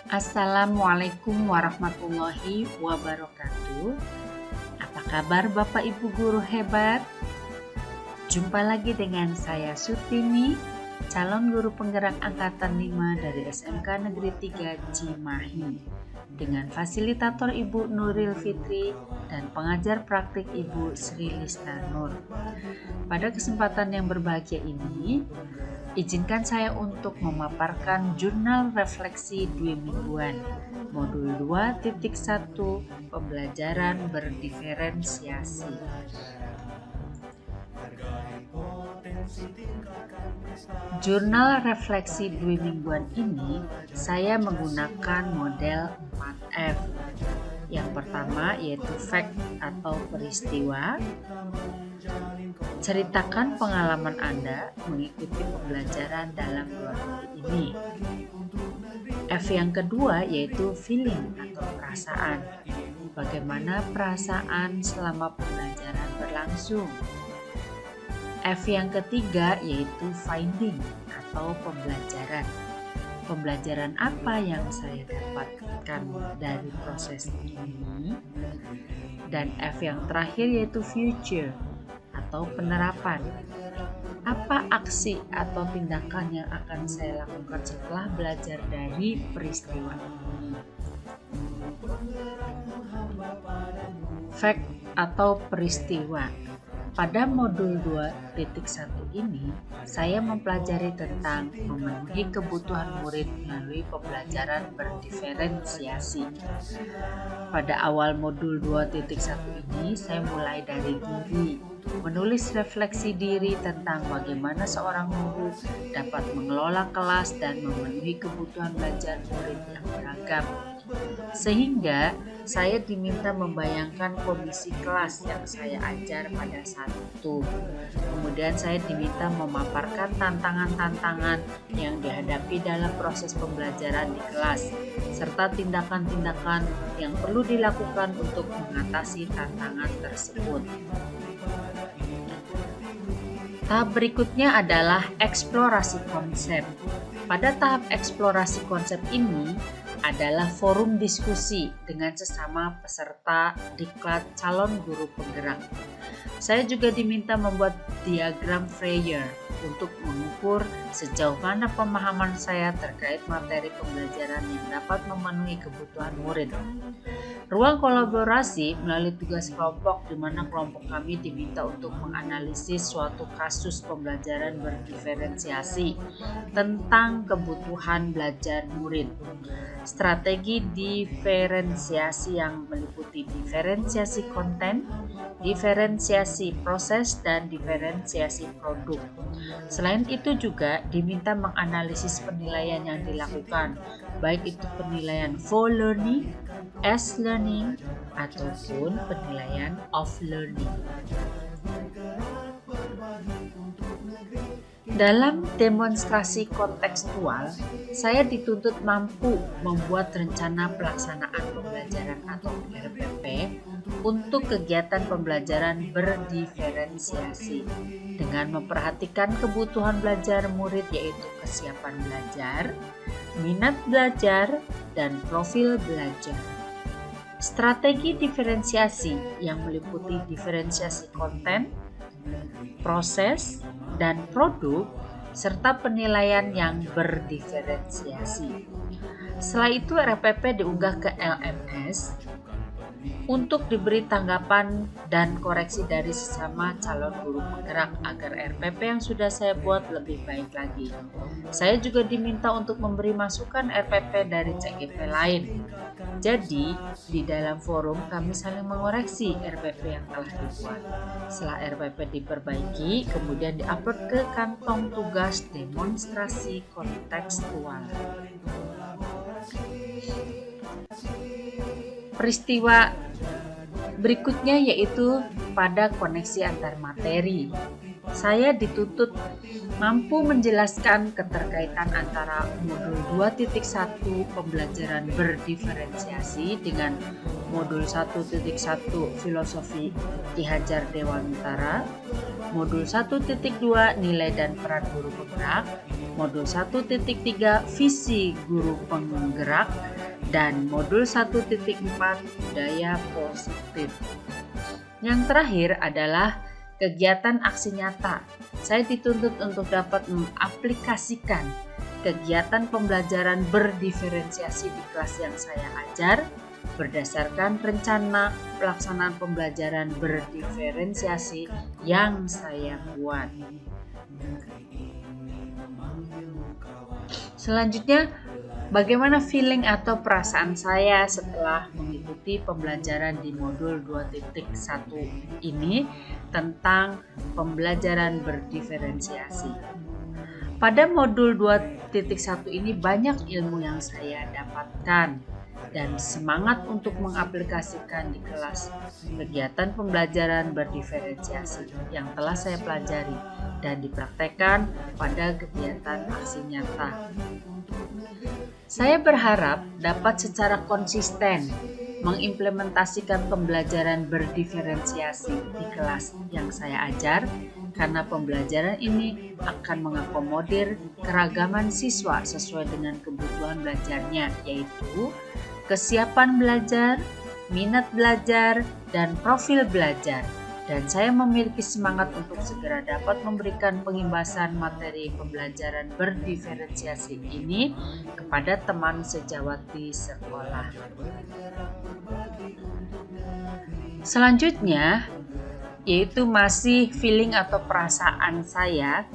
Assalamualaikum warahmatullahi wabarakatuh. Apa kabar Bapak Ibu guru hebat? Jumpa lagi dengan saya Sutini, calon guru penggerak angkatan 5 dari SMK Negeri 3 Cimahi, dengan fasilitator Ibu Nuril Fitri dan pengajar praktik Ibu Sri Lisna Nur. Pada kesempatan yang berbahagia ini, izinkan saya untuk memaparkan jurnal refleksi 2 mingguan, modul 2.1 pembelajaran berdiferensiasi. Jurnal refleksi 2 mingguan ini saya menggunakan model 4F. Yang pertama yaitu fact atau peristiwa. Ceritakan pengalaman Anda mengikuti pembelajaran dalam 2 minggu ini. F yang kedua yaitu feeling atau perasaan. Bagaimana perasaan selama pembelajaran berlangsung. F yang ketiga yaitu finding atau pembelajaran. Pembelajaran apa yang saya dapatkan dari proses ini. Dan F yang terakhir yaitu future atau penerapan. Apa aksi atau tindakan yang akan saya lakukan setelah belajar dari peristiwa ini? Fact atau peristiwa. Pada modul 2.1 ini, saya mempelajari tentang memenuhi kebutuhan murid melalui pembelajaran berdiferensiasi. Pada awal modul 2.1 ini, saya mulai dari diri, menulis refleksi diri tentang bagaimana seorang guru dapat mengelola kelas dan memenuhi kebutuhan belajar murid yang beragam. Sehingga saya diminta membayangkan kondisi kelas yang saya ajar pada saat itu. Kemudian saya diminta memaparkan tantangan-tantangan yang dihadapi dalam proses pembelajaran di kelas, serta tindakan-tindakan yang perlu dilakukan untuk mengatasi tantangan tersebut. Tahap berikutnya adalah eksplorasi konsep. Pada tahap eksplorasi konsep ini adalah forum diskusi dengan sesama peserta diklat calon guru penggerak. Saya juga diminta membuat diagram Freyer untuk mengukur sejauh mana pemahaman saya terkait materi pembelajaran yang dapat memenuhi kebutuhan murid. Ruang kolaborasi melalui tugas kelompok di mana kelompok kami diminta untuk menganalisis suatu kasus pembelajaran berdiferensiasi tentang kebutuhan belajar murid. Strategi diferensiasi yang meliputi diferensiasi konten, diferensiasi proses, dan diferensiasi produk. Selain itu juga diminta menganalisis penilaian yang dilakukan, baik itu penilaian full learning, as learning, ataupun penilaian off learning. Dalam demonstrasi kontekstual, saya dituntut mampu membuat rencana pelaksanaan pembelajaran atau RPP untuk kegiatan pembelajaran berdiferensiasi dengan memperhatikan kebutuhan belajar murid yaitu kesiapan belajar, minat belajar, dan profil belajar. Strategi diferensiasi yang meliputi diferensiasi konten, proses, dan produk, serta penilaian yang berdiferensiasi. Setelah itu RPP diunggah ke LMS untuk diberi tanggapan dan koreksi dari sesama calon guru penggerak agar RPP yang sudah saya buat lebih baik lagi. Saya juga diminta untuk memberi masukan RPP dari CGP lain. Jadi, di dalam forum kami saling mengoreksi RPP yang telah dibuat. Setelah RPP diperbaiki, kemudian diupload ke kantong tugas demonstrasi kontekstual. Peristiwa berikutnya yaitu pada koneksi antar materi. Saya dituntut mampu menjelaskan keterkaitan antara modul 2.1 pembelajaran berdiferensiasi dengan modul 1.1 filosofi Ki Hajar Dewantara, modul 1.2 nilai dan peran guru penggerak, modul 1.3 visi guru penggerak, dan modul 1.4 budaya positif. Yang terakhir adalah kegiatan aksi nyata. Saya dituntut untuk dapat mengaplikasikan kegiatan pembelajaran berdiferensiasi di kelas yang saya ajar berdasarkan rencana pelaksanaan pembelajaran berdiferensiasi yang saya buat. Selanjutnya, bagaimana feeling atau perasaan saya setelah mengikuti pembelajaran di modul 2.1 ini tentang pembelajaran berdiferensiasi? Pada modul 2.1 ini banyak ilmu yang saya dapatkan dan semangat untuk mengaplikasikan di kelas kegiatan pembelajaran berdiferensiasi yang telah saya pelajari dan dipraktekkan pada kegiatan aksi nyata. Saya berharap dapat secara konsisten mengimplementasikan pembelajaran berdiferensiasi di kelas yang saya ajar, karena pembelajaran ini akan mengakomodir keragaman siswa sesuai dengan kebutuhan belajarnya, yaitu kesiapan belajar, minat belajar, dan profil belajar. Dan saya memiliki semangat untuk segera dapat memberikan pengimbasan materi pembelajaran berdiferensiasi ini kepada teman sejawat di sekolah. Selanjutnya, yaitu masih feeling atau perasaan saya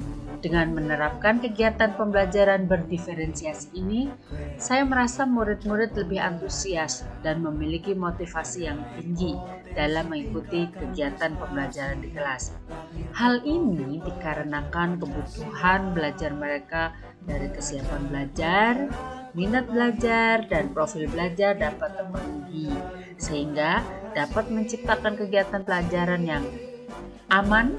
dengan menerapkan kegiatan pembelajaran berdiferensiasi ini, saya merasa murid-murid lebih antusias dan memiliki motivasi yang tinggi dalam mengikuti kegiatan pembelajaran di kelas. Hal ini dikarenakan kebutuhan belajar mereka dari kesiapan belajar, minat belajar, dan profil belajar dapat terpenuhi, sehingga dapat menciptakan kegiatan pelajaran yang aman,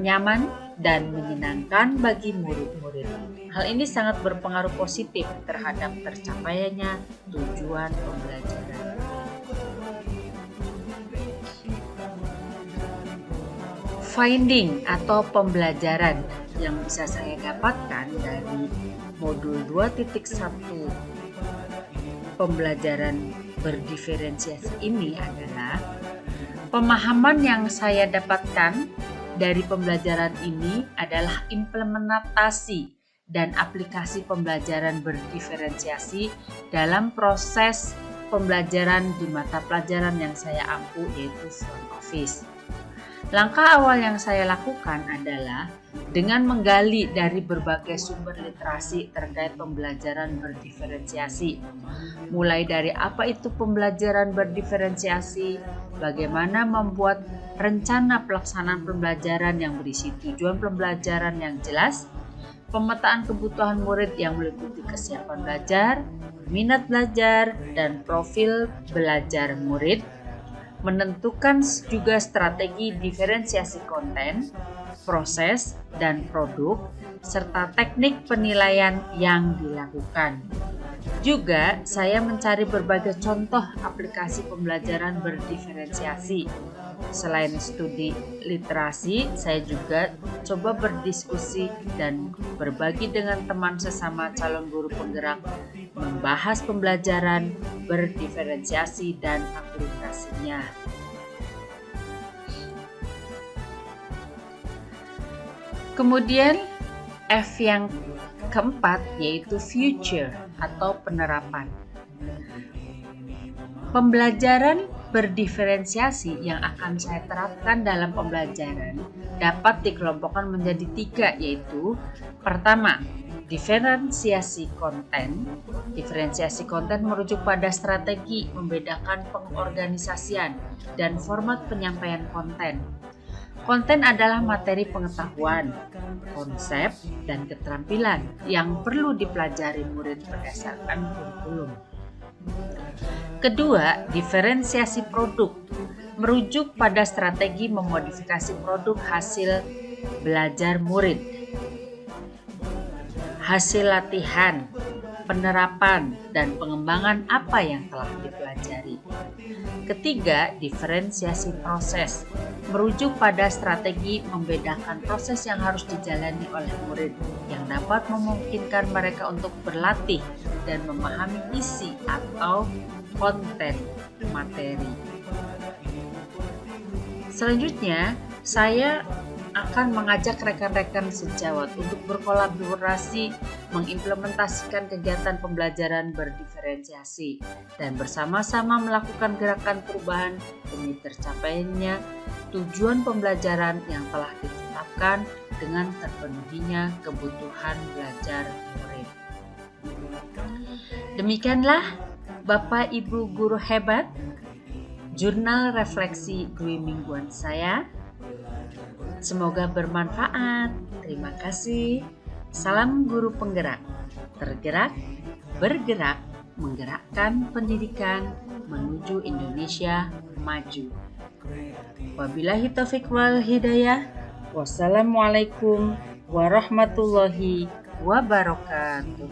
nyaman, dan menyenangkan bagi murid-murid. Hal ini sangat berpengaruh positif terhadap tercapainya tujuan pembelajaran. Finding atau pembelajaran yang bisa saya dapatkan dari modul 2.1 pembelajaran berdiferensiasi ini adalah pemahaman yang saya dapatkan dari pembelajaran ini adalah implementasi dan aplikasi pembelajaran berdiferensiasi dalam proses pembelajaran di mata pelajaran yang saya ampu, yaitu front office. Langkah awal yang saya lakukan adalah dengan menggali dari berbagai sumber literasi terkait pembelajaran berdiferensiasi. Mulai dari apa itu pembelajaran berdiferensiasi, bagaimana membuat rencana pelaksanaan pembelajaran yang berisi tujuan pembelajaran yang jelas, pemetaan kebutuhan murid yang meliputi kesiapan belajar, minat belajar, dan profil belajar murid, menentukan juga strategi diferensiasi konten, proses, dan produk, serta teknik penilaian yang dilakukan. Juga, saya mencari berbagai contoh aplikasi pembelajaran berdiferensiasi. Selain studi literasi, saya juga coba berdiskusi dan berbagi dengan teman sesama calon guru penggerak, membahas pembelajaran berdiferensiasi dan aplikasinya. Kemudian F yang keempat yaitu future atau penerapan. Pembelajaran berdiferensiasi yang akan saya terapkan dalam pembelajaran dapat dikelompokkan menjadi 3, yaitu pertama, diferensiasi konten. Diferensiasi konten merujuk pada strategi membedakan pengorganisasian dan format penyampaian konten. Konten adalah materi pengetahuan, konsep, dan keterampilan yang perlu dipelajari murid berdasarkan kurikulum. Kedua, diferensiasi produk merujuk pada strategi memodifikasi produk hasil belajar murid, hasil latihan, penerapan dan pengembangan apa yang telah dipelajari. Ketiga, diferensiasi proses, merujuk pada strategi membedakan proses yang harus dijalani oleh murid yang dapat memungkinkan mereka untuk berlatih dan memahami isi atau konten materi. Selanjutnya, saya akan mengajak rekan-rekan sejawat untuk berkolaborasi mengimplementasikan kegiatan pembelajaran berdiferensiasi dan bersama-sama melakukan gerakan perubahan demi tercapainya tujuan pembelajaran yang telah ditetapkan dengan terpenuhinya kebutuhan belajar murid. Demikianlah Bapak Ibu guru hebat, jurnal refleksi Dwi mingguan saya. Semoga bermanfaat. Terima kasih. Salam guru penggerak. Tergerak, bergerak, menggerakkan pendidikan menuju Indonesia maju. Wabillahi taufiq wal hidayah. Wassalamualaikum warahmatullahi wabarakatuh.